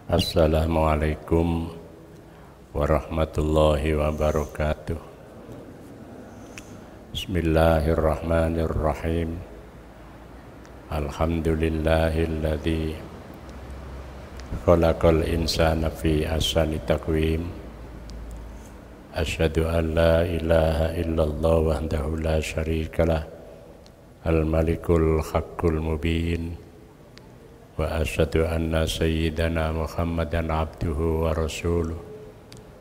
Assalamualaikum warahmatullahi wabarakatuh. Bismillahirrahmanirrahim. Alhamdulillahilladzi khalaqal insana fi ahsani taqwim. Asyhadu an la ilaha illallah wahdahu la syarikalah, al-malikul haqqul mubin. Wa asyhadu anna sayyidana Muhammadan abduhu wa rasuluh,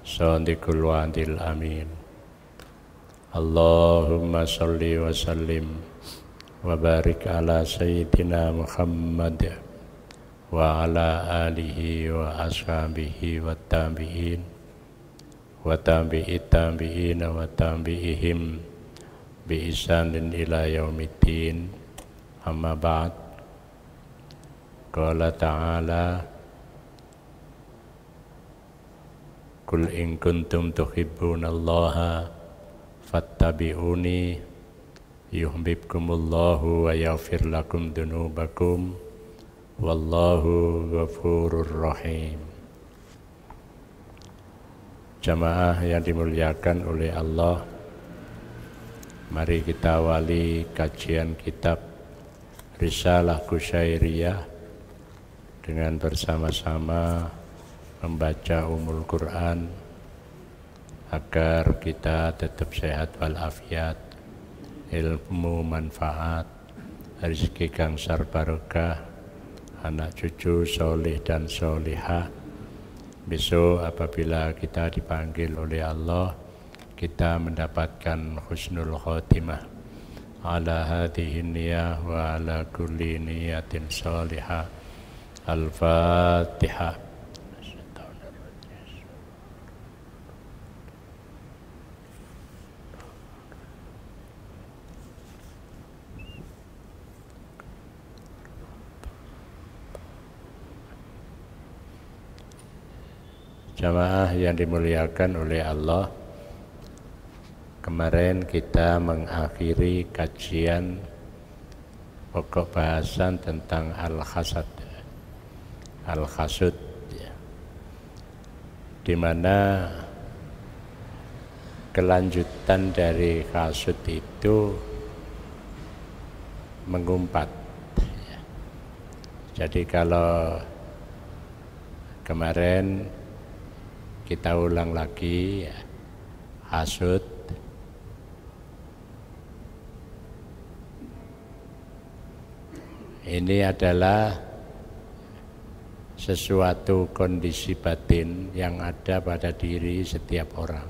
shadiqul wa'dil amin. Allahumma salli wa sallim wa barik ala sayyidina Muhammad wa ala alihi wa ashabihi wa tabi'in wa tabi'it tabi'in wa tabi'ihim bi ihsanin ila yaumiddin. Amma ba'd. Qala ta'ala, Qul in kuntum tuhibbunallaha fattabi'uni yuhibbukumullahu wa yaghfir lakum dunubakum wallahu ghafurur rahim. Jamaah yang dimuliakan oleh Allah, mari kita awali kajian kitab Risalah Qusyairiyah dengan bersama-sama membaca Ummul Quran agar kita tetap sehat walafiat, ilmu manfaat, rezeki kang sar barokah, anak cucu soleh dan solihah. Besok apabila kita dipanggil oleh Allah, kita mendapatkan husnul khotimah ala hadhihi niyah wa ala kulli niyatin solihah. Al-Fatihah. Jamaah yang dimuliakan oleh Allah, kemarin kita mengakhiri kajian pokok bahasan tentang al-hasad, al-hasud, di mana kelanjutan dari hasud itu mengumpat. Jadi kalau kemarin kita ulang lagi, hasud ini adalah sesuatu kondisi batin yang ada pada diri setiap orang,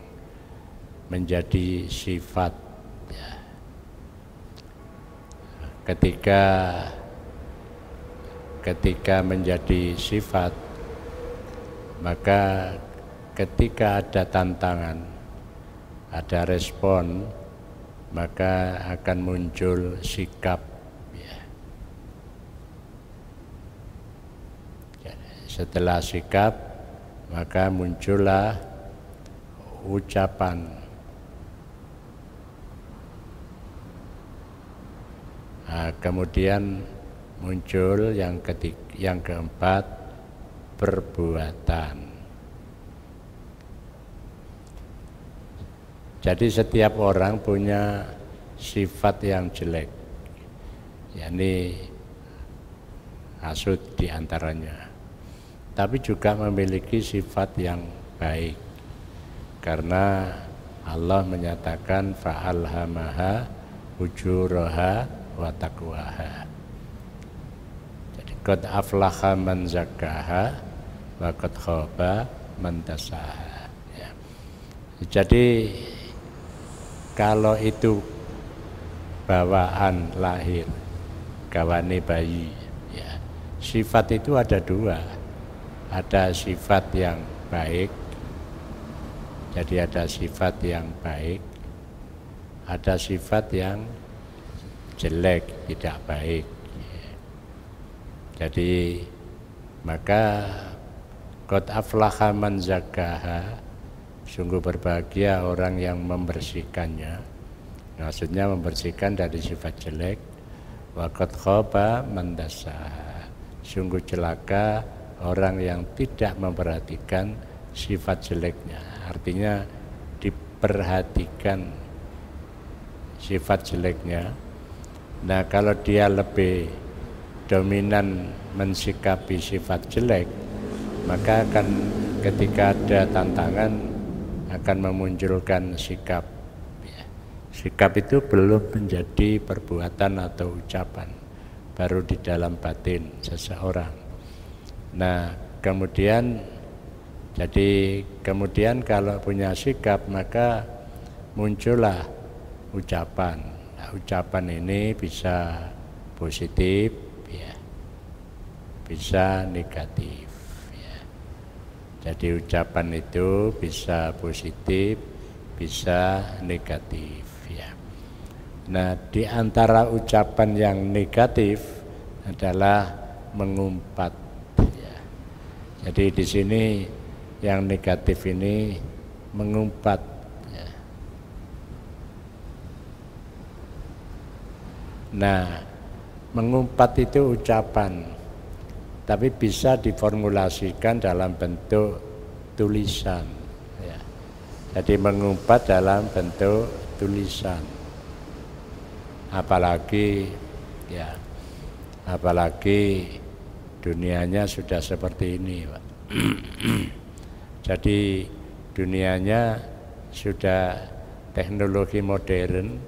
menjadi sifat. Ketika menjadi sifat, maka ketika ada tantangan, ada respon, maka akan muncul sikap. Setelah sikap, maka muncullah ucapan. Nah, kemudian muncul yang keempat, perbuatan. Jadi setiap orang punya sifat yang jelek, yakni hasud diantaranya. Tapi juga memiliki sifat yang baik, karena Allah menyatakan fa'alhamaha ujuraha wa taqwaha. Jadi qad aflaha man zakkaha wa qad khaba man dasaha. Ya. Jadi kalau itu bawaan lahir, gawane bayi, ya, sifat itu ada dua. Ada sifat yang baik, jadi ada sifat yang baik, ada sifat yang jelek, tidak baik. Jadi maka qad aflaha man zakkaha, sungguh berbahagia orang yang membersihkannya. Maksudnya membersihkan dari sifat jelek. Wa qad khaba man dasaha, sungguh celaka orang yang tidak memperhatikan sifat jeleknya. Artinya diperhatikan sifat jeleknya. Nah, kalau dia lebih dominan mensikapi sifat jelek, maka akan ketika ada tantangan akan memunculkan sikap. Sikap itu belum menjadi perbuatan atau ucapan, baru di dalam batin seseorang. Nah, kemudian kalau punya sikap maka muncullah ucapan. Nah, ucapan ini bisa positif, ya, bisa negatif. Ya. Jadi ucapan itu bisa positif, bisa negatif. Ya. Nah, di antara ucapan yang negatif adalah mengumpat. Ya. Jadi di sini yang negatif ini mengumpat. Ya. Nah, mengumpat itu ucapan, tapi bisa diformulasikan dalam bentuk tulisan. Ya. Jadi mengumpat dalam bentuk tulisan. Apalagi dunianya sudah seperti ini, Pak. Jadi dunianya sudah teknologi modern.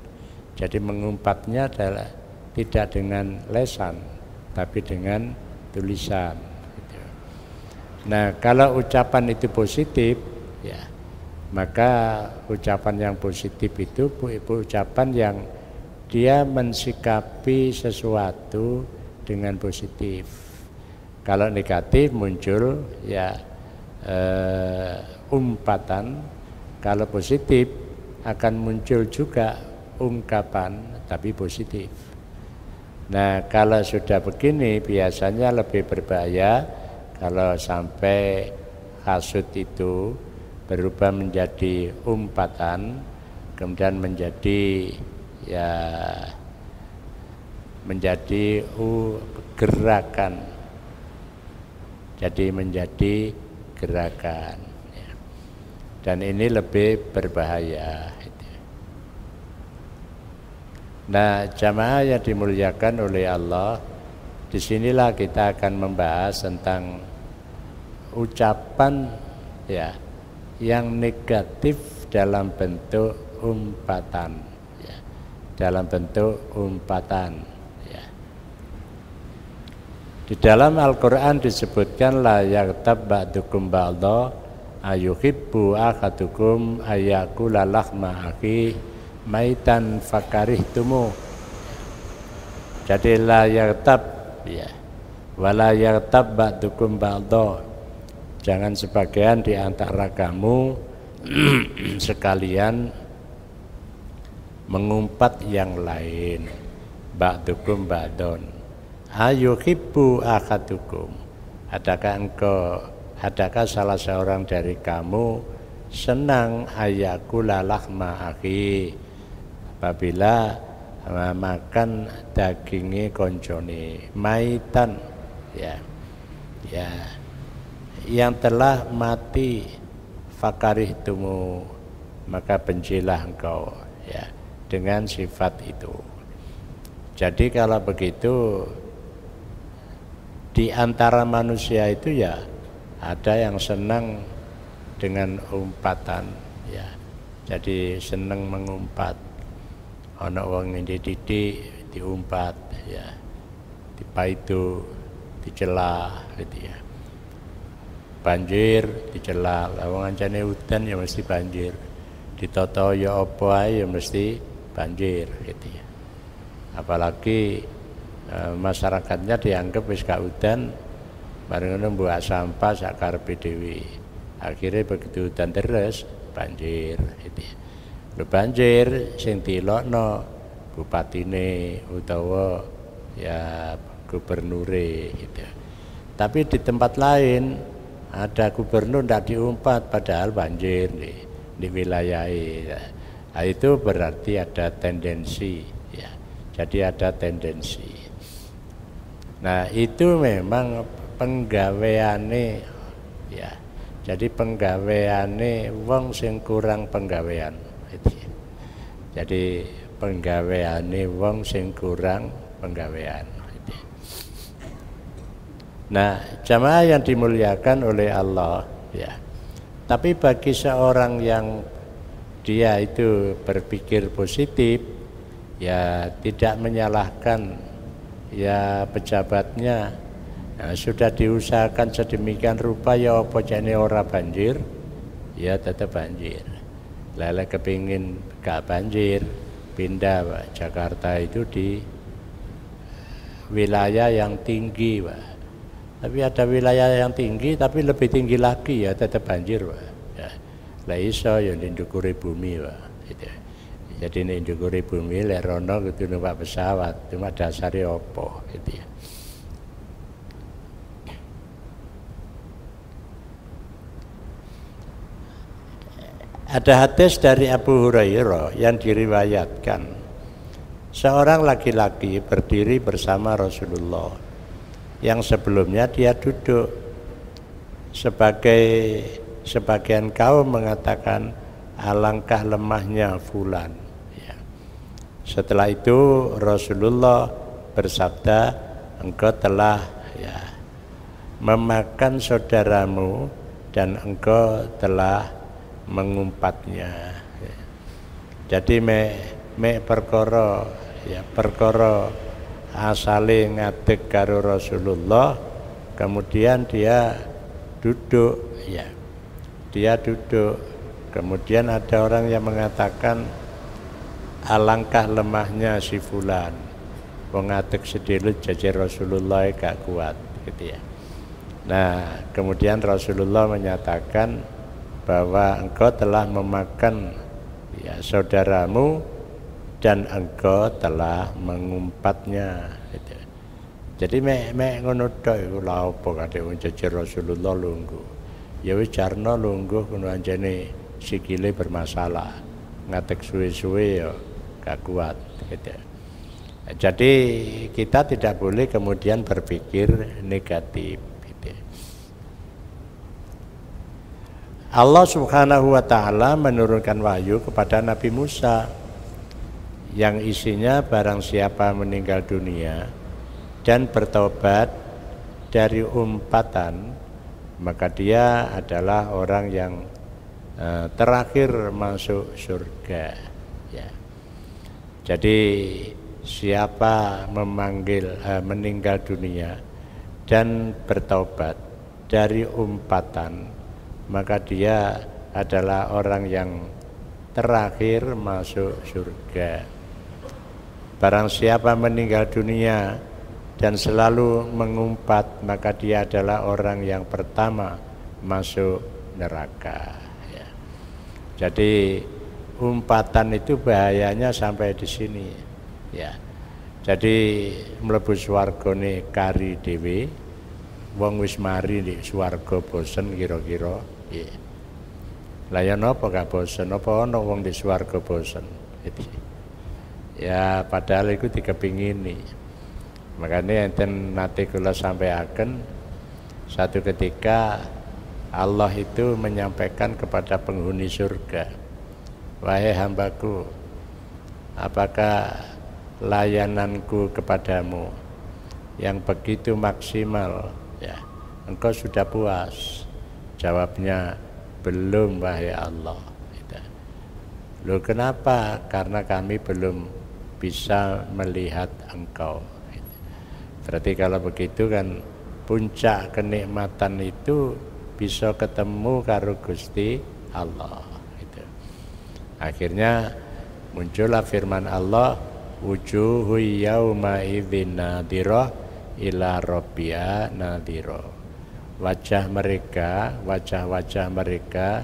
Jadi mengumpatnya adalah tidak dengan lesan, tapi dengan tulisan. Gitu. Nah, kalau ucapan itu positif, ya, maka ucapan yang positif itu ucapan yang dia mensikapi sesuatu dengan positif. Kalau negatif muncul ya umpatan. Kalau positif akan muncul juga ungkapan, tapi positif. Nah, kalau sudah begini biasanya lebih berbahaya kalau sampai hasud itu berubah menjadi umpatan, kemudian menjadi gerakan. Jadi menjadi gerakan. Ya. Dan ini lebih berbahaya. Nah, jamaah yang dimuliakan oleh Allah, disinilah kita akan membahas tentang ucapan ya yang negatif dalam bentuk umpatan, ya, dalam bentuk umpatan. Ya. Di dalam Al-Quran disebutkan la yaghtab ba'dukum ba'dha ayuhibbu ahadukum ayakula lahma akhihi maitan fakarihtumu. Jadi la yaghtab, ya, wala yaghtab ba'dukum ba'dha. Jangan sebagian di antara kamu sekalian mengumpat yang lain. Ba'dukum ba'don. Ayuhibbu ahadukum. Adakah salah seorang dari kamu senang ayakula lahma akhi, apabila makan dagingi koncone maitan, ya yang telah mati, fakarihtumu, maka bencilah engkau, ya, dengan sifat itu. Jadi kalau begitu di antara manusia itu ya ada yang senang dengan umpatan, ya, jadi senang mengumpat. Ana wong dididik diumpat, ya, dipaitu, dicela, gitu ya. Banjir dicela, wong ancane udan ya mesti banjir. Ditata ya apa ae ya mesti banjir, gitu ya. Apalagi masyarakatnya dianggap wis gak udan, bareng ngono mbuak sampah sak karepe dhewe. Akhirnya begitu udan deres banjir, gitu ya. Banjir sing dilokno bupatine utawa ya gubernure gitu. Tapi di tempat lain ada gubernur ndak diumpat padahal banjir di wilayahnya. Nah, itu berarti ada tendensi, ya. Jadi ada tendensi. Nah, itu memang penggaweane ya. Jadi penggaweane wong sing kurang penggawean. Jadi penggaweane wong sing kurang penggawean. Nah, jamaah yang dimuliakan oleh Allah ya. Tapi bagi seorang yang dia itu berpikir positif, ya tidak menyalahkan ya pejabatnya, nah, sudah diusahakan sedemikian rupa ya apa jane ora banjir, ya tetap banjir. Lele kepingin gak banjir, pindah Pak. Jakarta itu di wilayah yang tinggi Pak. Tapi ada wilayah yang tinggi tapi lebih tinggi lagi ya tetap banjir Pak. Ya. Lah iso ya ndukure bumi Pak. Gitu. Jadi nek ndukure bumi lek rono kudu numpak pesawat, cuma dasare opo gitu ya. Ada hadis dari Abu Hurairah yang diriwayatkan, seorang laki-laki berdiri bersama Rasulullah yang sebelumnya dia duduk. Sebagian kaum mengatakan alangkah lemahnya fulan ya. Setelah itu Rasulullah bersabda, engkau telah ya memakan saudaramu dan engkau telah mengumpatnya ya. Jadi me perkara ya perkara asale ngadeg karo Rasulullah, kemudian dia duduk ya. Dia duduk. Kemudian ada orang yang mengatakan alangkah lemahnya si fulan. Wong ngadeg sedilut jajar Rasulullah gak kuat gitu ya. Nah, kemudian Rasulullah menyatakan bahwa engkau telah memakan ya saudaramu dan engkau telah mengumpatnya gitu. Jadi mek ngono tok iku lha apa kate wong jejer Rasulullah lungguh. Ya wis jarno lungguh kuwi anjene sikile bermasalah. Ngatek suwe-suwe ya gak kuat gitu. Jadi kita tidak boleh kemudian berpikir negatif. Allah Subhanahu wa ta'ala menurunkan wahyu kepada Nabi Musa yang isinya barang siapa meninggal dunia dan bertobat dari umpatan, maka dia adalah orang yang terakhir masuk surga ya. Jadi siapa meninggal dunia dan bertobat dari umpatan, maka dia adalah orang yang terakhir masuk surga. Barang siapa meninggal dunia dan selalu mengumpat, maka dia adalah orang yang pertama masuk neraka ya. Jadi umpatan itu bahayanya sampai di sini ya. Jadi mlebu swargane kari dhewe, wong wis mari di swarga bosen kira-kira. Lah ya napa gak bosen, apa ana wong di swarga bosen gitu. Ya padahal itu dikepingini. Makanya enten nate kula sampaikan, satu ketika Allah itu menyampaikan kepada penghuni surga, wahai hambaku, apakah layananku kepadamu yang begitu maksimal ya, engkau sudah puas? Jawabnya, belum wahai Allah. Loh kenapa? Karena kami belum bisa melihat engkau. Berarti kalau begitu kan puncak kenikmatan itu bisa ketemu karo Gusti Allah. Akhirnya muncullah firman Allah, wujuhu yauma idzin nadhirah ila rabbiha nadhirah. Wajah-wajah mereka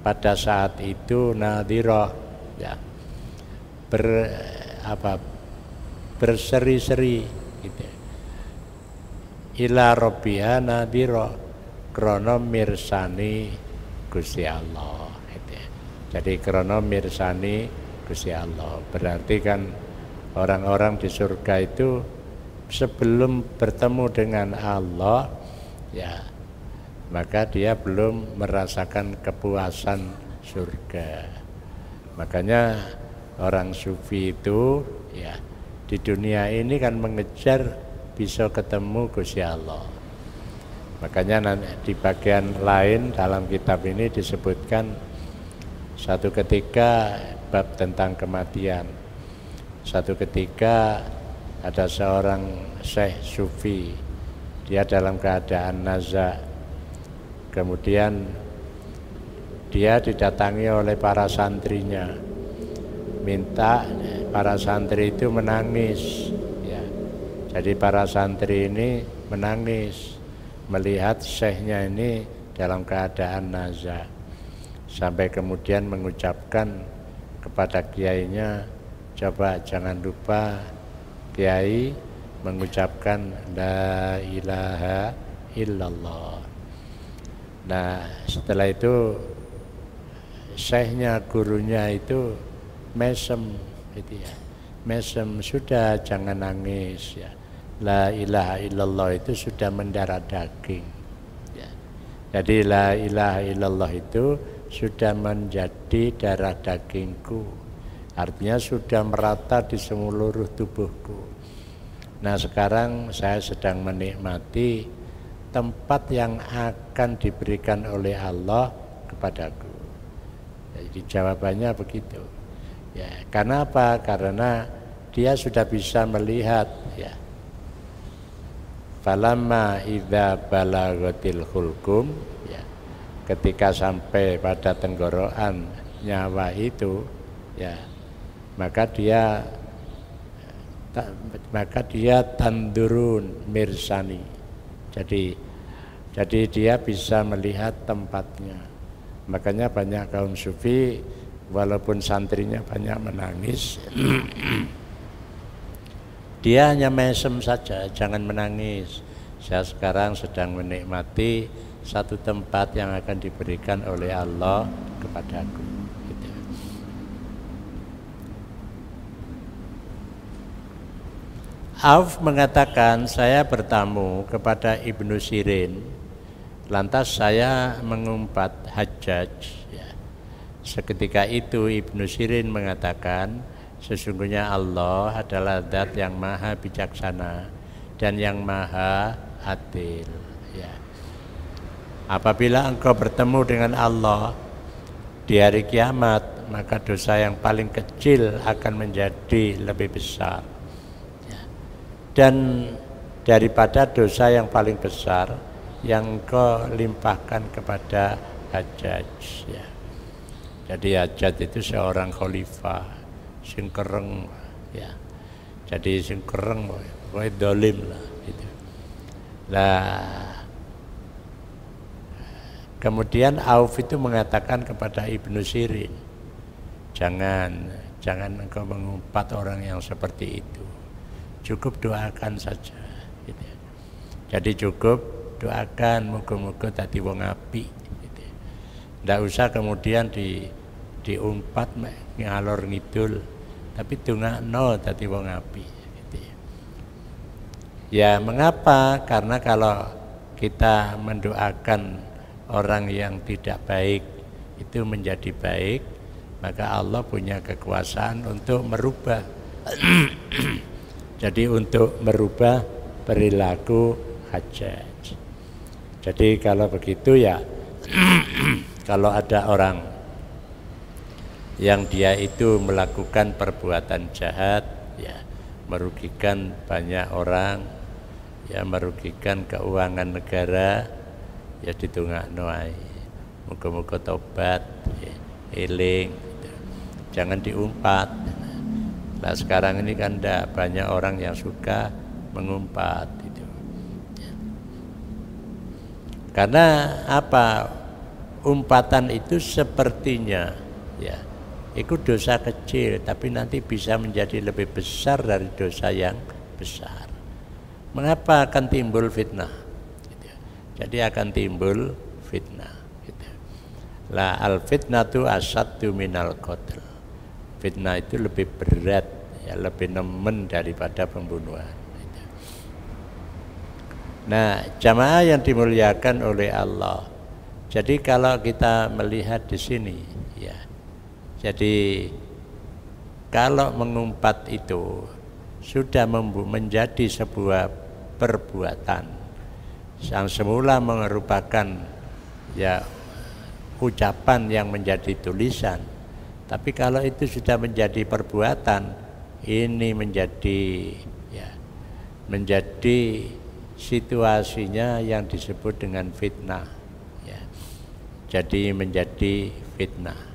pada saat itu nadhirah ya, berseri-seri gitu. Ila rabbiha nadhirah, krana mirsani Gusti Allah gitu. Jadi krana mirsani Gusti Allah, berarti kan orang-orang di surga itu sebelum bertemu dengan Allah ya maka dia belum merasakan kepuasan surga. Makanya orang sufi itu ya di dunia ini kan mengejar bisa ketemu Gusti Allah. Makanya di bagian lain dalam kitab ini disebutkan satu ketika bab tentang kematian. Satu ketika ada seorang syekh sufi, dia dalam keadaan naza. Kemudian dia didatangi oleh para santrinya, minta para santri itu menangis ya. Jadi para santri ini menangis melihat syekhnya ini dalam keadaan naza, sampai kemudian mengucapkan kepada kiainya, coba jangan lupa kiai mengucapkan la ilaha illallah. Nah setelah itu syekhnya, gurunya itu mesem gitu ya, mesem, sudah jangan nangis ya, la ilaha illallah itu sudah mendarah daging ya. Jadi la ilaha illallah itu sudah menjadi darah dagingku, artinya sudah merata di seluruh tubuhku. Nah sekarang saya sedang menikmati tempat yang akan diberikan oleh Allah kepadaku. Jadi jawabannya begitu ya. Karena apa? Karena dia sudah bisa melihat ya, falamma idza balagatil hulqum ya, ketika sampai pada tenggorokan nyawa itu ya, maka dia tandurun mirsani. Jadi dia bisa melihat tempatnya. Makanya banyak kaum sufi walaupun santrinya banyak menangis dia hanya mesem saja, jangan menangis. Saya sekarang sedang menikmati satu tempat yang akan diberikan oleh Allah kepadaku. Gitu. Auf mengatakan, saya bertamu kepada Ibnu Sirin, lantas saya mengumpat Hajjaj. Ya. Seketika itu Ibnu Sirin mengatakan, sesungguhnya Allah adalah zat yang maha bijaksana dan yang maha adil. Ya. Apabila engkau bertemu dengan Allah di hari kiamat, maka dosa yang paling kecil akan menjadi lebih besar. Ya. Dan daripada dosa yang paling besar yang engkau limpahkan kepada Hajjaj. Ya. Jadi Hajjaj itu seorang khalifah sing kereng ya. Jadi sing kereng pokoke dolim lah gitu. Nah, kemudian Auf itu mengatakan kepada Ibnu Sirin, jangan engkau mengumpat orang yang seperti itu. Cukup doakan saja gitu. Jadi cukup doakan muga-muga dadi wong apik gitu. Ndak usah kemudian diumpat ngalor ngidul, tapi dongakno dadi wong apik gitu. Ya, mengapa? Karena kalau kita mendoakan orang yang tidak baik itu menjadi baik, maka Allah punya kekuasaan untuk merubah. Jadi untuk merubah perilaku Hajjaj. Jadi kalau begitu ya kalau ada orang yang dia itu melakukan perbuatan jahat ya, merugikan banyak orang ya, merugikan keuangan negara, ya ditungakno ae. Muga-muga tobat ya, eling gitu. Jangan diumpat. Nah sekarang ini kan banyak orang yang suka mengumpat gitu. Ya. Karena apa? Umpatan itu sepertinya ya, itu dosa kecil, tapi nanti bisa menjadi lebih besar dari dosa yang besar. Mengapa akan timbul fitnah? Gitu. Jadi akan timbul fitnah. Gitu. La al fitnatu asaddu minal qatl. Fitnah itu lebih berat, ya lebih nemen daripada pembunuhan. Gitu. Nah, jamaah yang dimuliakan oleh Allah. Jadi kalau kita melihat di sini, ya. Jadi kalau mengumpat itu sudah menjadi sebuah perbuatan yang semula merupakan ya ucapan yang menjadi tulisan, tapi kalau itu sudah menjadi perbuatan, ini menjadi situasinya yang disebut dengan fitnah, ya. Jadi menjadi fitnah.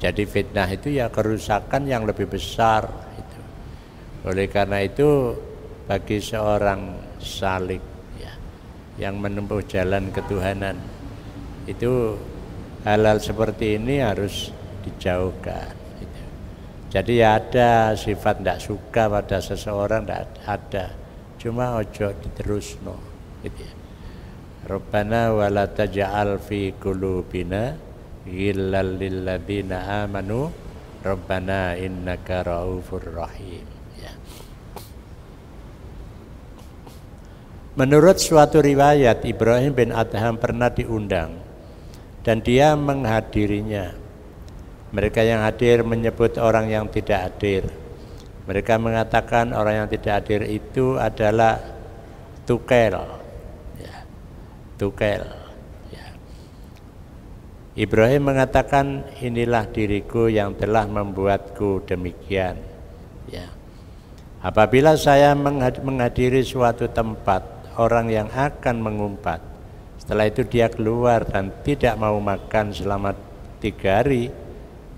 Jadi fitnah itu ya kerusakan yang lebih besar itu. Oleh karena itu bagi seorang salik ya, yang menempuh jalan ketuhanan itu hal-hal seperti ini harus dijauhkan gitu. Jadi ya ada sifat tidak suka pada seseorang, tidak ada, cuma ojo diterusno gitu ya. Rabbana wala taj'al fi qulubina ghillal lil ladzina amanu Rabbana innaka raufur rahim ya. Menurut suatu riwayat, Ibrahim bin Adham pernah diundang dan dia menghadirinya. Mereka yang hadir menyebut orang yang tidak hadir. Mereka mengatakan orang yang tidak hadir itu adalah Tukel ya. Tukel. Ibrahim mengatakan, inilah diriku yang telah membuatku demikian. Ya. Apabila saya menghadiri suatu tempat, orang yang akan mengumpat, setelah itu dia keluar dan tidak mau makan selama 3 hari.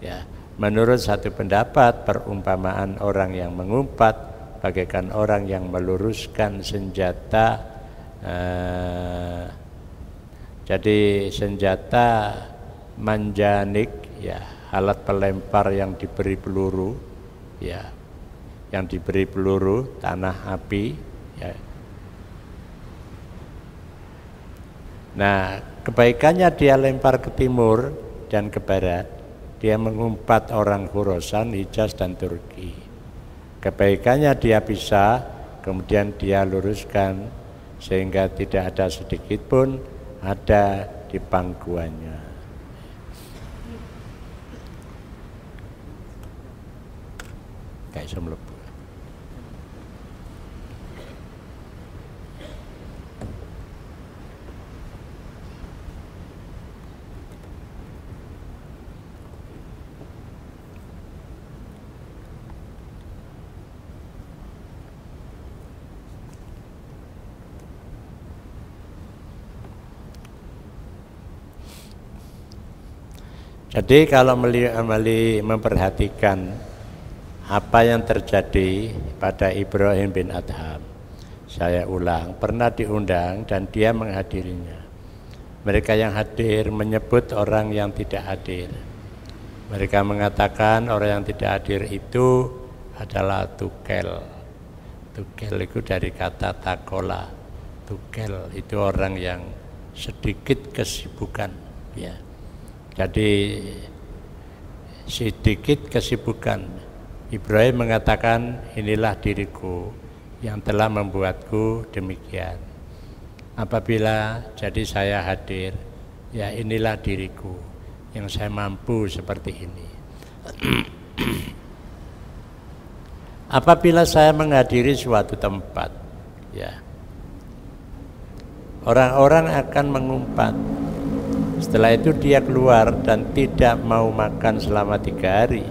Ya. Menurut satu pendapat, perumpamaan orang yang mengumpat bagaikan orang yang meluruskan senjata. Jadi senjata manjanik ya, alat pelempar yang diberi peluru ya, yang diberi peluru tanah api ya. Nah, kebaikannya dia lempar ke timur dan ke barat. Dia mengumpat orang Khurasan, Hijaz dan Turki. Kebaikannya dia pisah, kemudian dia luruskan sehingga tidak ada sedikit pun ada di pangkuannya. Kayak semlebu. Jadi kalau memperhatikan apa yang terjadi pada Ibrahim bin Adham, saya ulang, pernah diundang dan dia menghadirinya. Mereka yang hadir menyebut orang yang tidak hadir. Mereka mengatakan orang yang tidak hadir itu adalah Tukel. Tukel itu dari kata takola. Tukel itu orang yang sedikit kesibukan, ya. Jadi sedikit kesibukan. Ibrahim mengatakan, inilah diriku yang telah membuatku demikian. Apabila jadi saya hadir, ya inilah diriku yang saya mampu seperti ini. Apabila saya menghadiri suatu tempat, ya orang-orang akan mengumpat. Setelah itu dia keluar dan tidak mau makan selama 3 hari.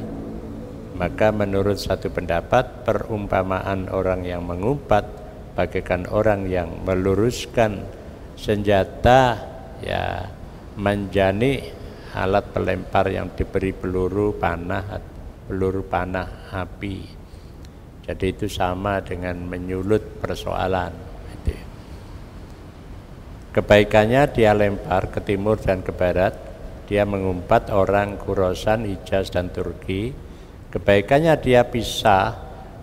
Maka menurut satu pendapat, perumpamaan orang yang mengumpat bagaikan orang yang meluruskan senjata, ya manjani, alat pelempar yang diberi peluru panah api. Jadi itu sama dengan menyulut persoalan. Kebaikannya dia lempar ke timur dan ke barat. Dia mengumpat orang Khurasan, Hijaz dan Turki. Kebaikannya dia pisah,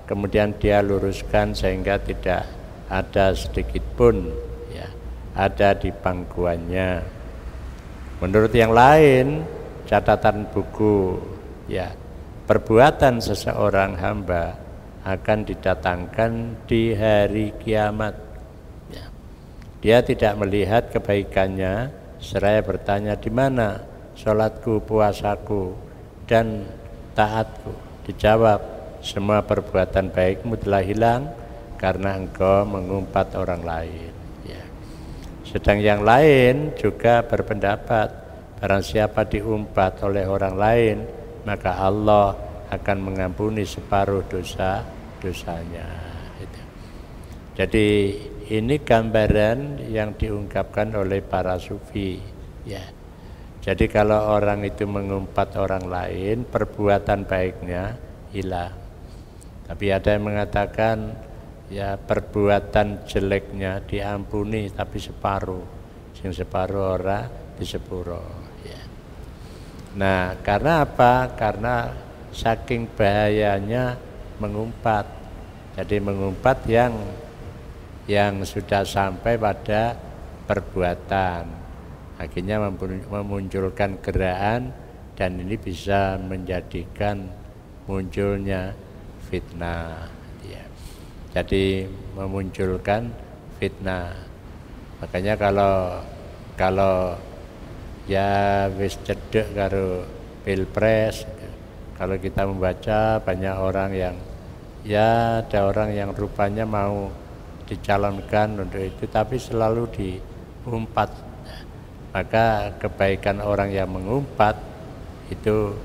kemudian dia luruskan sehingga tidak ada sedikit pun ya ada di pangkuannya. Menurut yang lain, catatan buku ya perbuatan seseorang hamba akan didatangkan di hari kiamat. Ya. Dia tidak melihat kebaikannya, seraya bertanya, di mana sholatku, puasaku, dan taatku? Dijawab, semua perbuatan baikmu telah hilang karena engkau mengumpat orang lain. Ya. Sedang yang lain juga berpendapat, barang siapa diumpat oleh orang lain, maka Allah akan mengampuni separuh dosanya. Jadi ini gambaran yang diungkapkan oleh para sufi. Ya. Jadi kalau orang itu mengumpat orang lain, perbuatan baiknya hilang. Tapi ada yang mengatakan, ya perbuatan jeleknya diampuni tapi separuh, sing separuh ora disepuro. Ya. Nah, karena apa? Karena saking bahayanya mengumpat. Jadi mengumpat yang sudah sampai pada perbuatan, akhirnya memunculkan gerakan, dan ini bisa menjadikan munculnya fitnah. Ya. Jadi memunculkan fitnah. Makanya kalau ya wis cedek karo pilpres, kalau kita membaca banyak orang yang ya ada orang yang rupanya mau dicalonkan untuk itu tapi selalu diumpat. Maka kebaikan orang yang mengumpat itu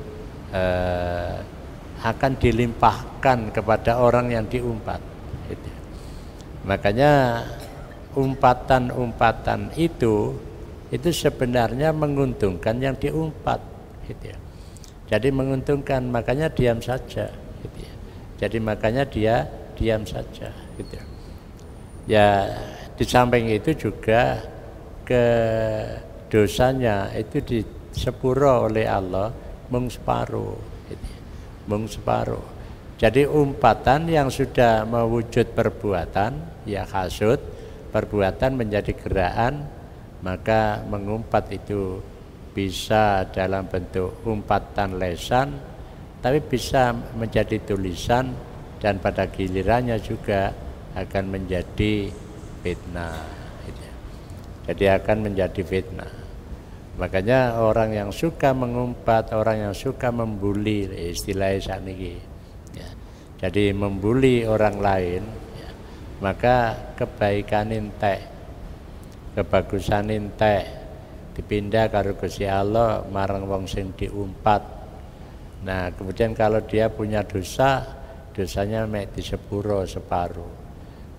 akan dilimpahkan kepada orang yang diumpat. Gitu. Makanya umpatan-umpatan itu sebenarnya menguntungkan yang diumpat. Gitu. Jadi menguntungkan, makanya diam saja. Gitu. Jadi makanya dia diam saja. Gitu. Ya di samping itu juga ke dosanya itu disepuro oleh Allah mung separuh. Gitu. Mung separuh. Jadi umpatan yang sudah mewujud perbuatan, ya hasud, perbuatan menjadi gerakan, maka mengumpat itu bisa dalam bentuk umpatan lesan, tapi bisa menjadi tulisan, dan pada gilirannya juga akan menjadi fitnah. Jadi akan menjadi fitnah. Makanya orang yang suka mengumpat, orang yang suka membuli, istilahnya saat ini, ya. Jadi membuli orang lain, ya. Maka kebaikan entek, kebagusan entek, dipindah karo Gusti Allah marang wong sing diumpat. Nah, kemudian kalau dia punya dosa, dosanya mek disepuro separuh.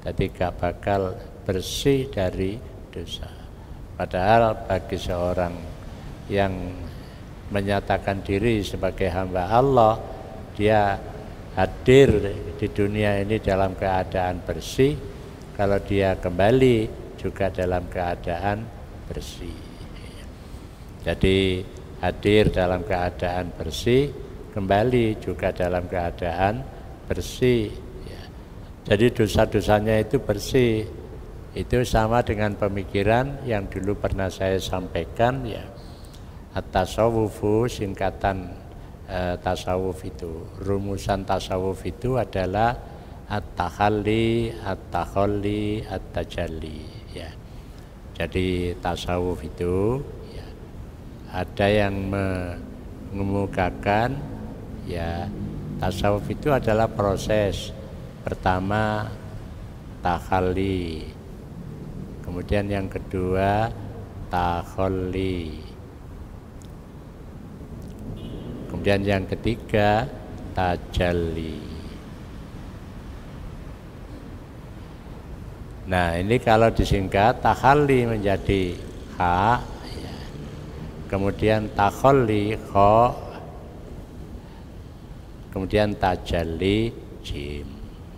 Jadi gak bakal bersih dari dosa. Padahal bagi seorang yang menyatakan diri sebagai hamba Allah, dia hadir di dunia ini dalam keadaan bersih. Kalau dia kembali juga dalam keadaan bersih. Jadi hadir dalam keadaan bersih, kembali juga dalam keadaan bersih. Ya. Jadi dosa-dosanya itu bersih. Itu sama dengan pemikiran yang dulu pernah saya sampaikan, ya. At-tasawufu, singkatan tasawuf itu, rumusan tasawuf itu adalah at-takhalli, at-takhalli, at-tajalli, ya. Jadi tasawuf itu, ya, ada yang mengemukakan, ya, tasawuf itu adalah proses pertama takhalli, kemudian yang kedua takhalli, kemudian yang ketiga tajalli. Nah, ini kalau disingkat takhalli menjadi ha, ya. Kemudian takhalli kha, kemudian tajalli jim,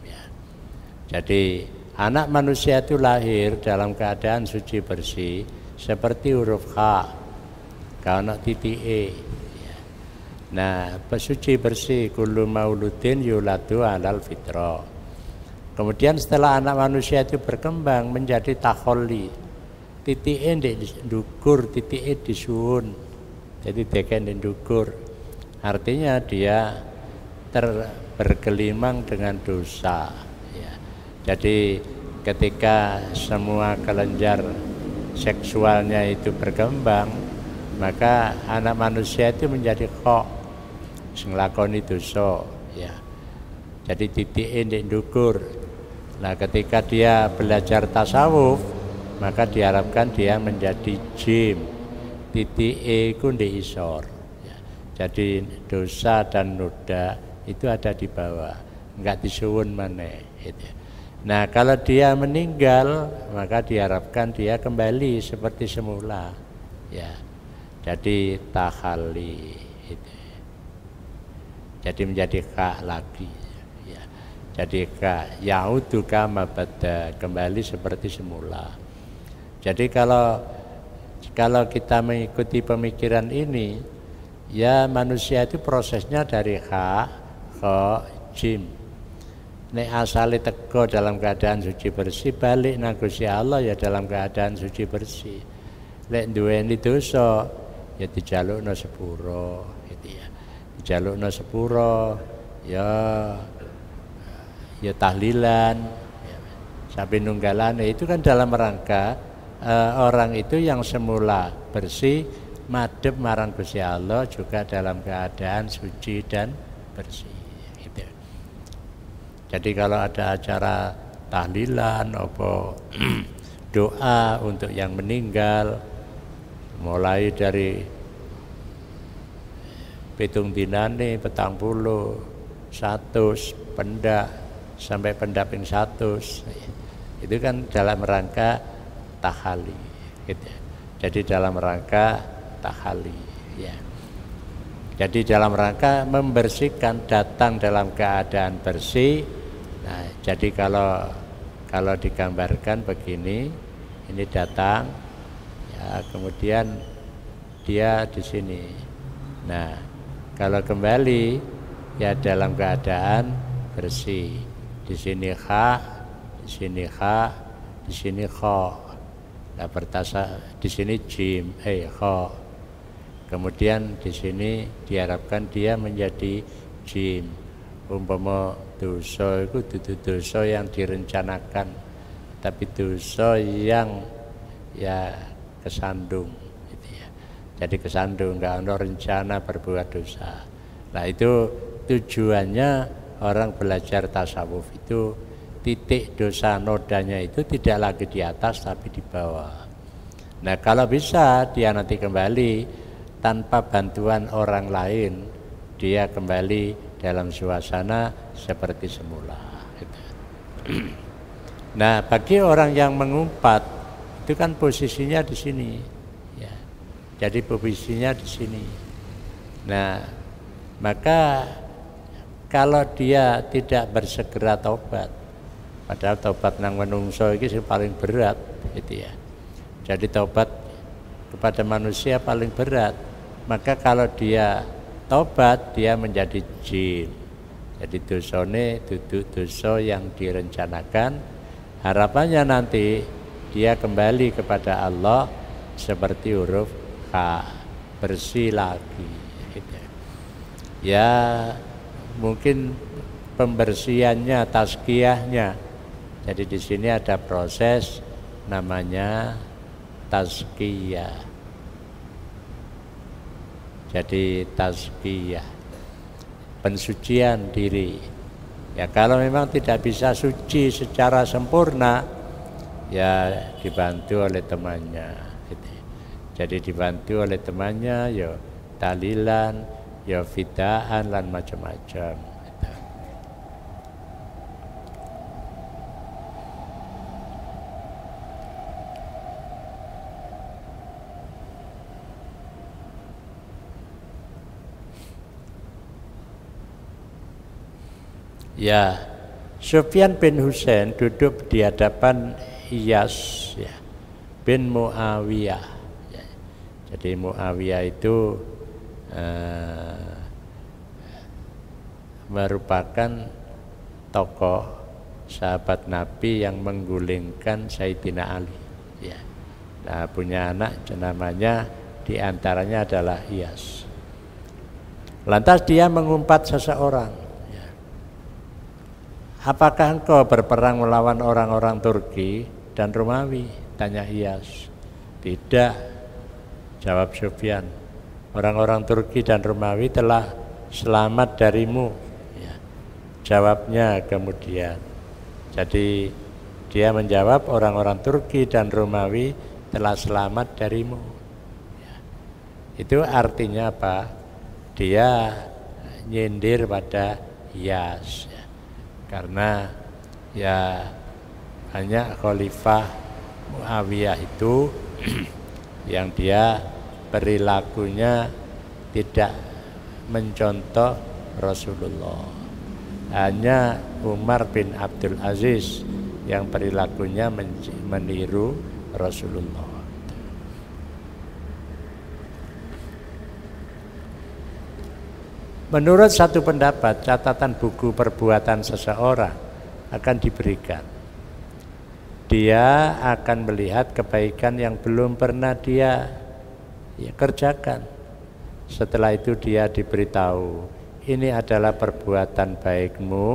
ya. Jadi anak manusia itu lahir dalam keadaan suci bersih seperti huruf H, kalau titik E. Nah, suci bersih, kullu mauludin yuladu alal fitrah. Kemudian setelah anak manusia itu berkembang menjadi takholli, titik E ndukur, titik E disuwun, jadi deken ndukur. Artinya dia bergelimang dengan dosa. Ya. Jadi ketika semua kelenjar seksualnya itu berkembang, maka anak manusia itu menjadi kok nglakoni dosa. Ya. Jadi titike ndek ndukur. Nah, ketika dia belajar tasawuf, maka diharapkan dia menjadi jim. Titike iku ndek isor. Ya. Jadi dosa dan noda itu ada di bawah, enggak disuwun maneh gitu. Nah, kalau dia meninggal, maka diharapkan dia kembali seperti semula. Ya. Jadi tahalli itu. Jadi menjadi ka lagi. Ya. Jadi ka yaudu kama bada, kembali seperti semula. Jadi kalau kita mengikuti pemikiran ini, ya manusia itu prosesnya dari ka ke jim. Nek asale teko dalam keadaan suci bersih, balik nang Gusti Allah ya dalam keadaan suci bersih. Lek duweni dosa ya dijalukno sepuro gitu ya. Dijalukno sepuro ya tahlilan ya. Sampai nunggalane itu kan dalam rangka orang itu yang semula bersih madhep marang Gusti Allah juga dalam keadaan suci dan bersih. Jadi kalau ada acara tahlilan apa doa untuk yang meninggal, mulai dari pitung dinane, 40, 100, pendak sampai pendak ping 100, itu kan dalam rangka tahali, gitu. Jadi dalam rangka tahali, ya. Jadi dalam rangka membersihkan, datang dalam keadaan bersih. Nah, jadi kalau digambarkan begini, ini datang, ya, kemudian dia di sini. Nah, kalau kembali, ya dalam keadaan bersih. Di sini kha, di sini kha, di sini kho. Nah, di sini jim, kho. Kemudian di sini diharapkan dia menjadi jim. Umpama dosa itu dudu dosa yang direncanakan, tapi dosa yang ya kesandung gitu ya. Jadi kesandung, enggak ada rencana berbuat dosa. Nah, itu tujuannya orang belajar tasawuf itu, titik dosa nodanya itu tidak lagi di atas tapi di bawah. Nah, kalau bisa dia nanti kembali tanpa bantuan orang lain, dia kembali dalam suasana seperti semula. Nah, bagi orang yang mengumpat, itu kan posisinya di sini, ya. Jadi posisinya di sini. Nah, maka kalau dia tidak bersegera taubat, padahal taubat nang menungso ini paling berat, gitu ya. Jadi taubat kepada manusia paling berat. Maka kalau dia taubat, dia menjadi jin. Jadi dosane duduk dosa yang direncanakan. Harapannya nanti dia kembali kepada Allah seperti huruf K, bersih lagi. Ya mungkin pembersihannya, tazkiyahnya. Jadi di sini ada proses namanya tazkiyah. Jadi tazkiyah, pensucian diri. Ya kalau memang tidak bisa suci secara sempurna, ya dibantu oleh temannya. Jadi dibantu oleh temannya, ya tahlilan, ya fidaan dan macam-macam. Ya, Sufyan bin Husain duduk di hadapan Iyas ya, bin Muawiyah. Ya. Jadi Muawiyah itu merupakan tokoh sahabat Nabi yang menggulingkan Sayyidina Ali. Ya. Nah, punya anak namanya diantaranya adalah Iyas. Lantas dia mengumpat seseorang. apakah engkau berperang melawan orang-orang Turki dan Romawi? Tanya Iyas. Tidak, jawab Sufyan. Orang-orang Turki dan Romawi telah selamat darimu. Ya, jawabnya kemudian. Jadi dia menjawab orang-orang Turki dan Romawi telah selamat darimu. Ya, itu artinya apa? Dia nyindir pada Iyas. Ya, karena ya banyak khalifah Muawiyah itu yang dia perilakunya tidak mencontoh Rasulullah. Hanya Umar bin Abdul Aziz yang perilakunya meniru Rasulullah. Menurut satu pendapat, catatan buku perbuatan seseorang akan diberikan. Dia akan melihat kebaikan yang belum pernah dia kerjakan. Setelah itu dia diberitahu, ini adalah perbuatan baikmu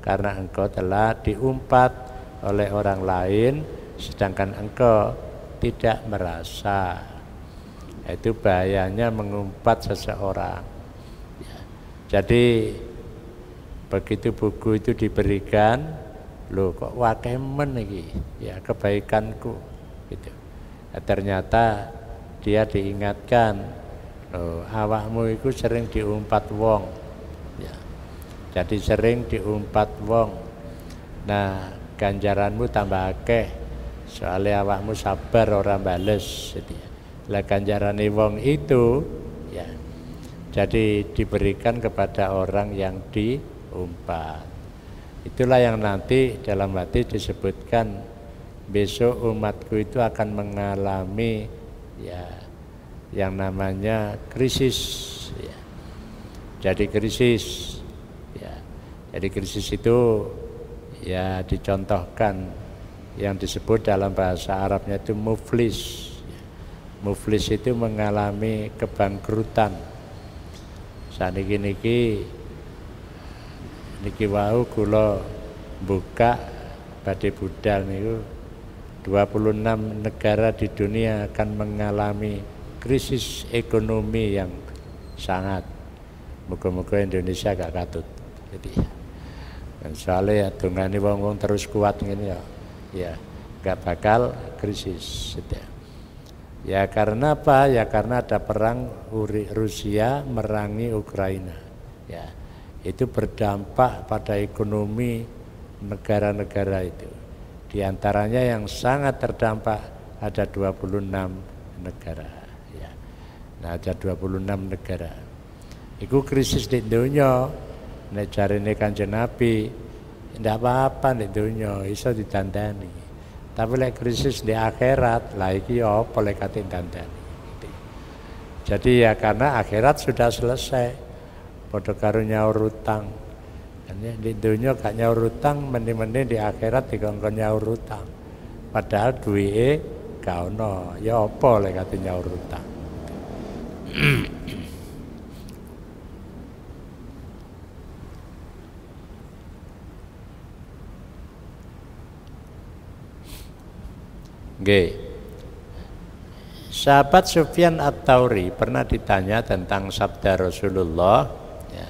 karena engkau telah diumpat oleh orang lain sedangkan engkau tidak merasa. Itu bahayanya mengumpat seseorang. Jadi begitu buku itu diberikan, loh kok wakemen iki ya kebaikanku gitu. Ternyata dia diingatkan, loh awakmu itu sering diumpat wong ya. Jadi sering diumpat wong. Nah, ganjaranmu tambah akeh soalnya awakmu sabar orang bales gitu ya. Lah ganjarane wong itu ya jadi diberikan kepada orang yang diumpat. Itulah yang nanti dalam hadis disebutkan besok umatku itu akan mengalami ya yang namanya krisis ya. Jadi krisis ya. Jadi krisis itu ya dicontohkan yang disebut dalam bahasa Arabnya itu muflis. Muflis itu mengalami kebangkrutan. Saniki niki wau kula buka badhe budal niku 26 negara di dunia akan mengalami krisis ekonomi yang sangat. Muga-muga Indonesia gak katut. Jadi soalnya ya dongane wong-wong terus kuat ngene ya gak bakal krisis gitu. Ya karena apa? Ya karena ada perang Rusia merangi Ukraina. Ya. Itu berdampak pada ekonomi negara-negara itu. Di antaranya yang sangat terdampak ada 26 negara. Ya. Nah, ada 26 negara. Itu krisis di dunia. Nek jarine Kanjeng Nabi, ndak apa-apa di dunia, iso ditandani. Tapi lek krisis di akhirat, lah iki apa lek kate dandani. Jadi ya karena akhirat sudah selesai. Padha karo nyaur utang. Di dunia gak nyaur utang, mending-mending di akhirat dikongkon nyaur utang. Padahal duwike gak ono. Ya apa lek kate nyaur utang. Nggih. Sahabat Sufyan Ats-Tsauri pernah ditanya tentang sabda Rasulullah. Ya.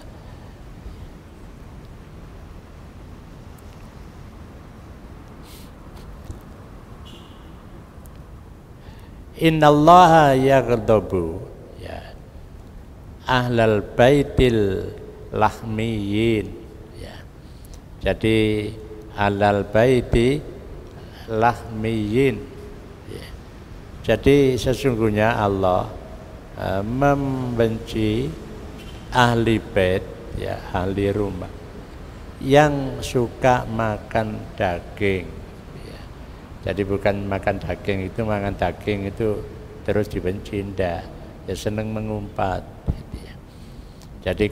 Innallaha yaghdabu ya ahlal baitil lahmiyin ya. Jadi ahlal baiti lahmiyin ya. Jadi sesungguhnya Allah membenci ahli bait ya, ahli rumah yang suka makan daging ya. Jadi bukan makan daging itu, makan daging itu terus dibenci, ndak ya, seneng mengumpat gitu ya. Jadi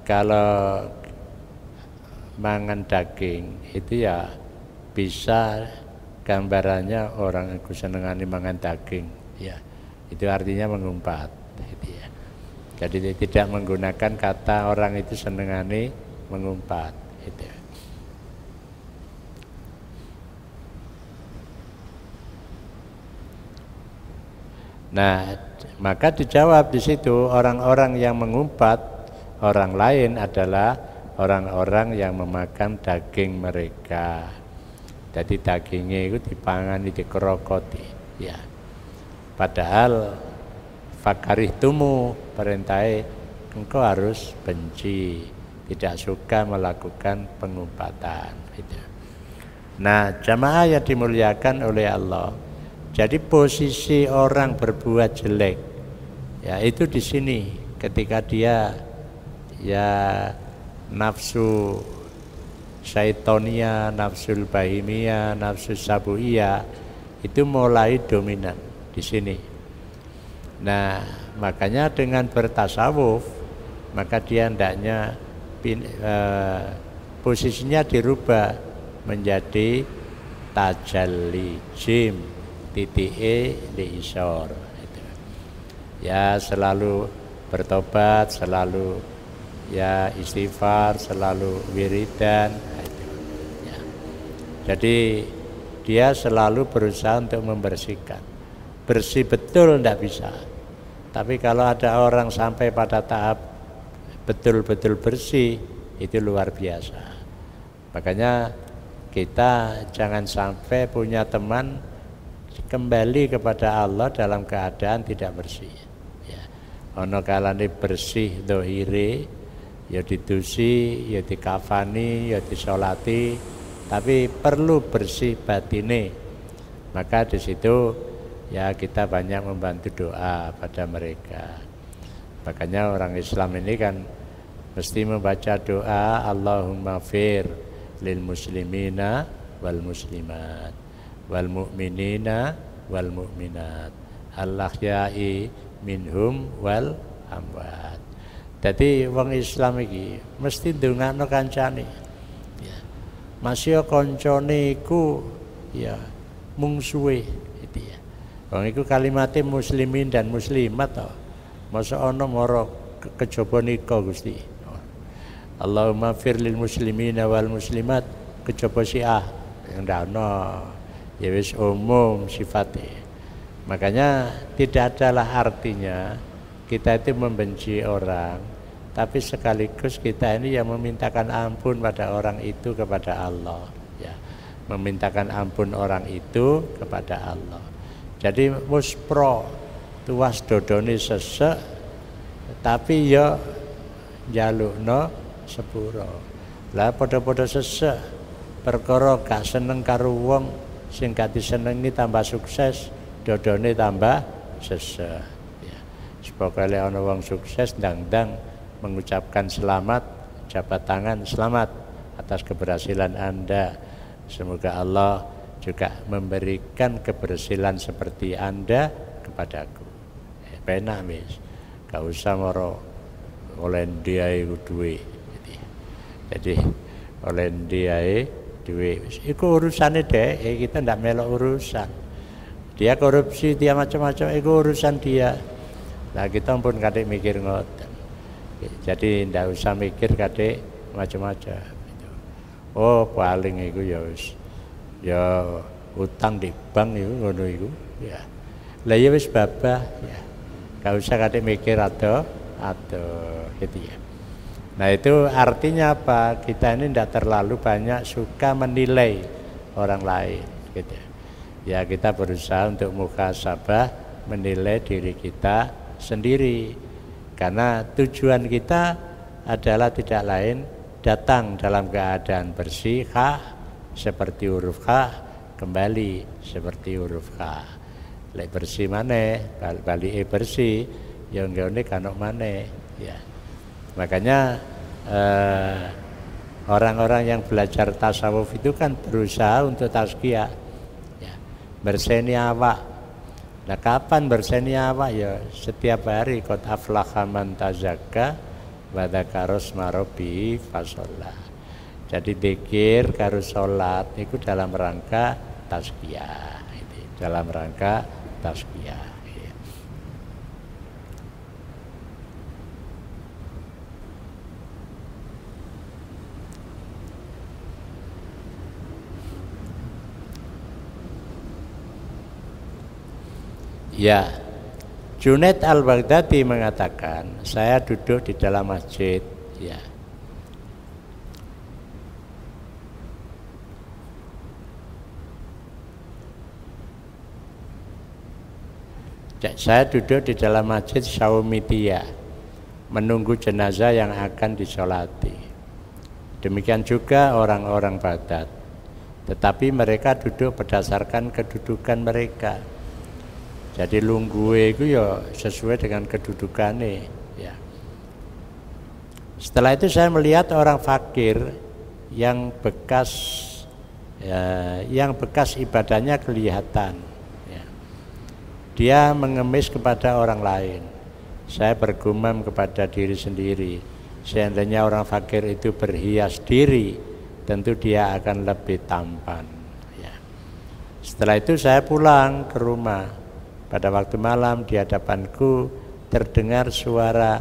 kalau mangan daging itu ya bisa gambarannya orang yang senengani mangan daging ya, itu artinya mengumpat gitu ya. Jadi tidak menggunakan kata orang itu senengani mengumpat gitu ya. Nah, maka dijawab di situ orang-orang yang mengumpat orang lain adalah orang-orang yang memakan daging mereka. Jadi dagingnya itu dipangani, dikerokoti, ya. Padahal fakarihtumu perintahnya engkau harus benci, tidak suka melakukan pengumpatan. Gitu. Nah, jamaah yang dimuliakan oleh Allah. Jadi posisi orang berbuat jelek, ya itu di sini ketika dia ya nafsu syaitonia, nafsul bahimia, nafsu sabuia itu mulai dominan di sini. Nah, makanya dengan bertasawuf maka dia hendaknya posisinya dirubah menjadi tajalli jim titik liisor. Ya selalu bertobat, selalu ya istighfar, selalu wiridan. Ya. Jadi dia selalu berusaha untuk membersihkan. Bersih betul tidak bisa. Tapi kalau ada orang sampai pada tahap betul-betul bersih, itu luar biasa. Makanya kita jangan sampai punya teman kembali kepada Allah dalam keadaan tidak bersih. Ya. Ono kalane bersih dohire, ya didusi, ya dikafani, ya disolati, tapi perlu bersih batine. Maka di situ ya kita banyak membantu doa pada mereka. Makanya orang Islam ini kan mesti membaca doa Allahumma fir lil muslimina wal muslimat wal mu'minina wal mu'minat al-ahya'i minhum wal amwat. Jadi wong Islam iki mesti ndongakno kancane. Ya. Masih koncone iku ya mungsuhe itu ya. Wong iku kalimatnya muslimin dan muslimat to. Masa ana mara kejaba nika Gusti. Allahumma fir lil muslimina wal muslimat kejaba Syiah yang ndak ana. Ya wis umum sifatnya. Makanya tidak adalah artinya kita itu membenci orang, tapi sekaligus kita ini yang memintakan ampun pada orang itu kepada Allah, ya. Memintakan ampun orang itu kepada Allah. Jadi muspro tuas dodone sesek tapi ya njalukno sepuro. Lah padha-padha sesek perkara gak seneng karo wong sing gak disenengi tambah sukses, dodone tambah sesek. Ya. Sepokoknya ana wong sukses ndang-ndang mengucapkan selamat, jabat tangan selamat atas keberhasilan Anda. Semoga Allah juga memberikan keberhasilan seperti Anda kepadaku. Penak wis. Gak usah moro oleh ndiae duwe. Jadi oleh ndiae duwe. Iku urusane dhek, kita ndak melok urusan. Dia korupsi, dia macam-macam, itu urusan dia. Nah kita pun kadek mikir ngoten. Jadi ndak usah mikir kadek macam-macam. Oh paling itu ya wis. Ya utang di bank itu ngono iku. Ya. Lah ya wis babah ya. Gak usah kadek mikir atau gitu ya. Nah itu artinya apa? Kita ini tidak terlalu banyak suka menilai orang lain gitu. Ya kita berusaha untuk muhasabah menilai diri kita sendiri. Karena tujuan kita adalah tidak lain datang dalam keadaan bersih H seperti huruf H, kembali seperti huruf H. Lek bersih maneh, balik bersih, yang nggone kanok maneh ya. Makanya orang-orang yang belajar tasawuf itu kan berusaha untuk tazkiyah ya, berseni awak. Nah kapan berseni awak ya setiap hari qad aflaha man tazakka wa dzakara isma rabbihi fasholla. Jadi dzikir karo salat itu dalam rangka tazkiyah, dalam rangka tazkiyah. Ya, Junaid al-Baghdadi mengatakan, saya duduk di dalam masjid, ya. Saya duduk di dalam masjid Syaumitiyah, menunggu jenazah yang akan disolati. Demikian juga orang-orang Baghdad, tetapi mereka duduk berdasarkan kedudukan mereka. Jadi lungguhe itu ya sesuai dengan kedudukannya, ya. Setelah itu saya melihat orang fakir yang bekas ibadahnya kelihatan, ya. Dia mengemis kepada orang lain. Saya bergumam kepada diri sendiri, seandainya orang fakir itu berhias diri, tentu dia akan lebih tampan, ya. Setelah itu saya pulang ke rumah. Pada waktu malam di hadapanku terdengar suara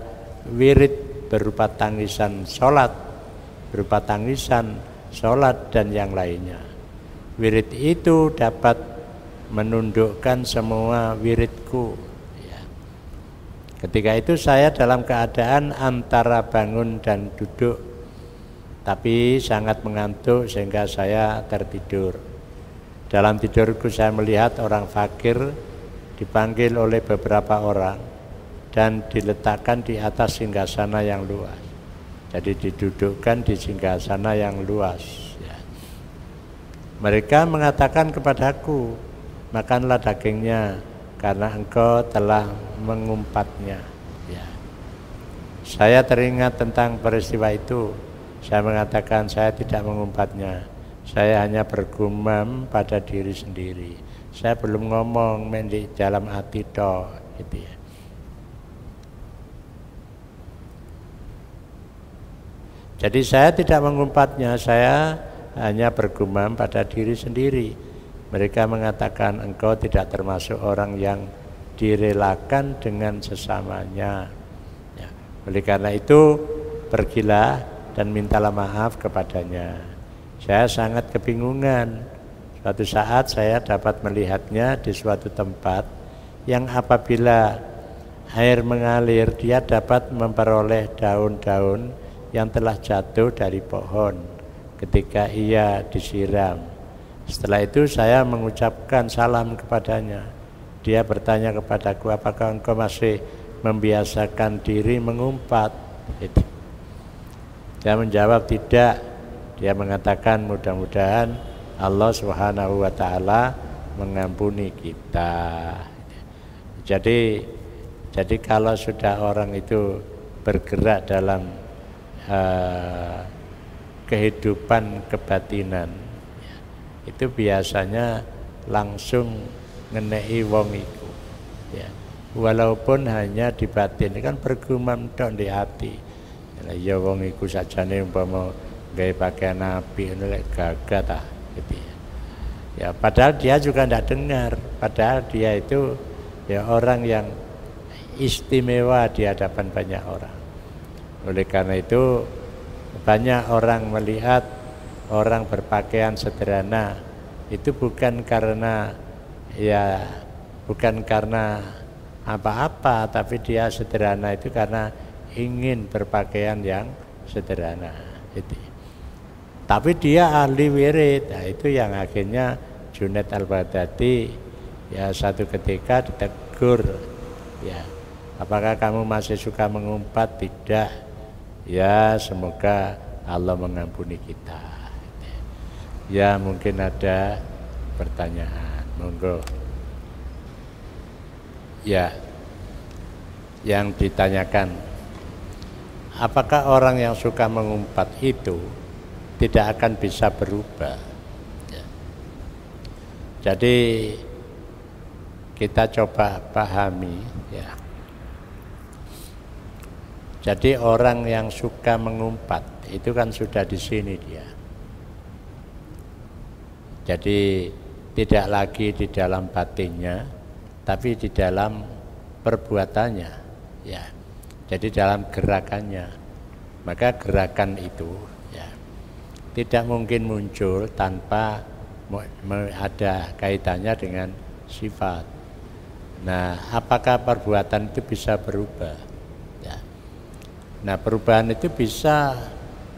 wirid berupa tangisan sholat, dan yang lainnya. Wirid itu dapat menundukkan semua wiridku, ya. Ketika itu saya dalam keadaan antara bangun dan duduk, tapi sangat mengantuk sehingga saya tertidur. Dalam tidurku saya melihat orang fakir dipanggil oleh beberapa orang dan diletakkan di atas singgasana yang luas. Jadi didudukkan di singgasana yang luas, ya. Mereka mengatakan kepadaku, makanlah dagingnya karena engkau telah mengumpatnya, ya. Saya teringat tentang peristiwa itu. Saya mengatakan saya tidak mengumpatnya. Saya hanya bergumam pada diri sendiri. Saya belum ngomong di dalam hati toh, gitu ya. Jadi saya tidak mengumpatnya, saya hanya bergumam pada diri sendiri. Mereka mengatakan engkau tidak termasuk orang yang direlakan dengan sesamanya, ya. Oleh karena itu pergilah dan mintalah maaf kepadanya. Saya sangat kebingungan. Suatu saat saya dapat melihatnya di suatu tempat yang apabila air mengalir dia dapat memperoleh daun-daun yang telah jatuh dari pohon ketika ia disiram. Setelah itu saya mengucapkan salam kepadanya. Dia bertanya kepadaku, apakah engkau masih membiasakan diri mengumpat? Saya menjawab tidak. Dia mengatakan mudah-mudahan Allah Subhanahu wa ta'ala mengampuni kita. Jadi kalau sudah orang itu bergerak dalam kehidupan kebatinan, itu biasanya langsung ngenei wong iku, ya. Walaupun hanya di batin, kan bergumam tok di hati. Ya wong iku sajane umpama gawe pakaian api nek gagah ta. Ya, padahal dia juga tidak dengar, padahal dia itu ya orang yang istimewa di hadapan banyak orang. Oleh karena itu banyak orang melihat orang berpakaian sederhana itu bukan karena apa-apa, tapi dia sederhana itu karena ingin berpakaian yang sederhana itu. Tapi dia ahli wirid, nah itu yang akhirnya Junaid al-Baghdadi ya satu ketika ditegur, ya, apakah kamu masih suka mengumpat? Tidak. Ya, semoga Allah mengampuni kita. Ya, mungkin ada pertanyaan, monggo. Ya, yang ditanyakan, apakah orang yang suka mengumpat itu tidak akan bisa berubah? Ya. Jadi kita coba pahami, ya. Jadi orang yang suka mengumpat itu kan sudah di sini dia. Jadi tidak lagi di dalam batinnya, tapi di dalam perbuatannya, ya. Jadi dalam gerakannya. Maka gerakan itu tidak mungkin muncul tanpa ada kaitannya dengan sifat. Nah, apakah perbuatan itu bisa berubah? Ya. Nah, perubahan itu bisa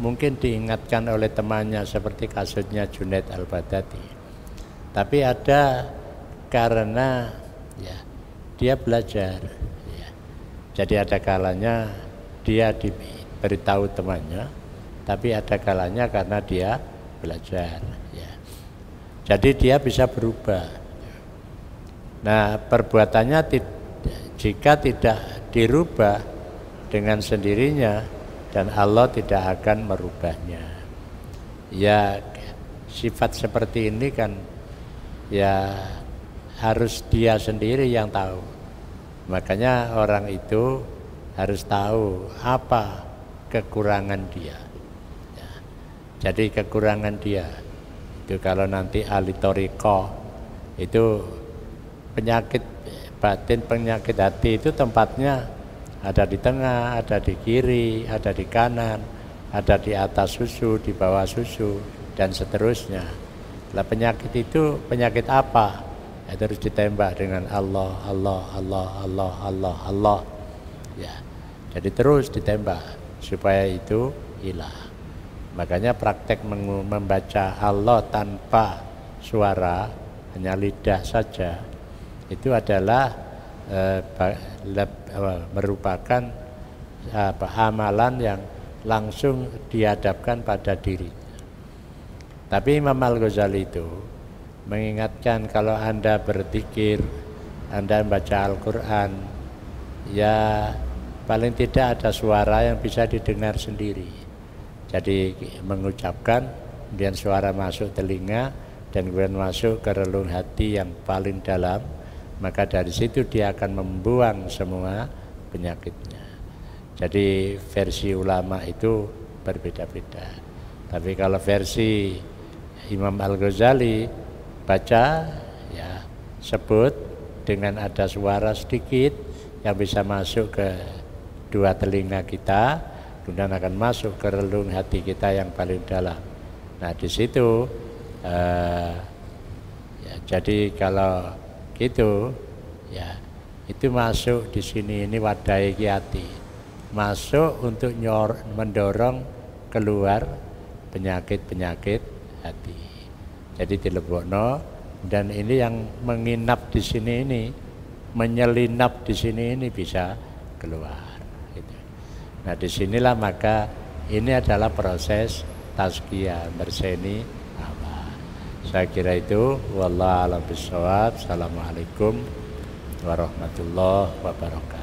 mungkin diingatkan oleh temannya seperti kasusnya Junaid Al-Baghdadi. Tapi ada karena ya dia belajar. Ya. Jadi ada kalanya dia diberitahu temannya, tapi ada kalanya karena dia belajar. Ya. Jadi dia bisa berubah. Nah, perbuatannya jika tidak dirubah dengan sendirinya dan Allah tidak akan merubahnya. Ya, sifat seperti ini kan ya harus dia sendiri yang tahu. Makanya orang itu harus tahu apa kekurangan dia. Ya. Jadi kekurangan dia itu kalau nanti ahli thariqah itu penyakit batin, penyakit hati itu tempatnya ada di tengah, ada di kiri, ada di kanan, ada di atas susu, di bawah susu, dan seterusnya. Lah penyakit itu penyakit apa? Itu harus ditembak dengan Allah, Allah, Allah, Allah, Allah, Allah. Ya, jadi terus ditembak supaya itu hilang. Makanya praktek membaca Allah tanpa suara, hanya lidah saja, itu adalah merupakan amalan yang langsung dihadapkan pada diri. Tapi Imam Al-Ghazali itu mengingatkan kalau Anda berzikir, Anda membaca Al-Quran, ya paling tidak ada suara yang bisa didengar sendiri. Jadi mengucapkan, kemudian suara masuk telinga, dan kemudian masuk ke relung hati yang paling dalam, maka dari situ dia akan membuang semua penyakitnya. Jadi versi ulama itu berbeda-beda. Tapi kalau versi Imam Al-Ghazali baca ya sebut dengan ada suara sedikit yang bisa masuk ke dua telinga kita, kemudian akan masuk ke relung hati kita yang paling dalam. Nah di situ ya, jadi kalau gitu ya itu masuk di sini, ini wadai hati, masuk untuk mendorong keluar penyakit-penyakit hati. Jadi dilebokno, dan ini yang menginap di sini ini, menyelinap di sini ini bisa keluar. Gitu. Nah disinilah maka ini adalah proses tazkiyah, berseni apa. Saya kira itu. Wallahu a'lam bishawab. Assalamualaikum warahmatullahi wabarakatuh.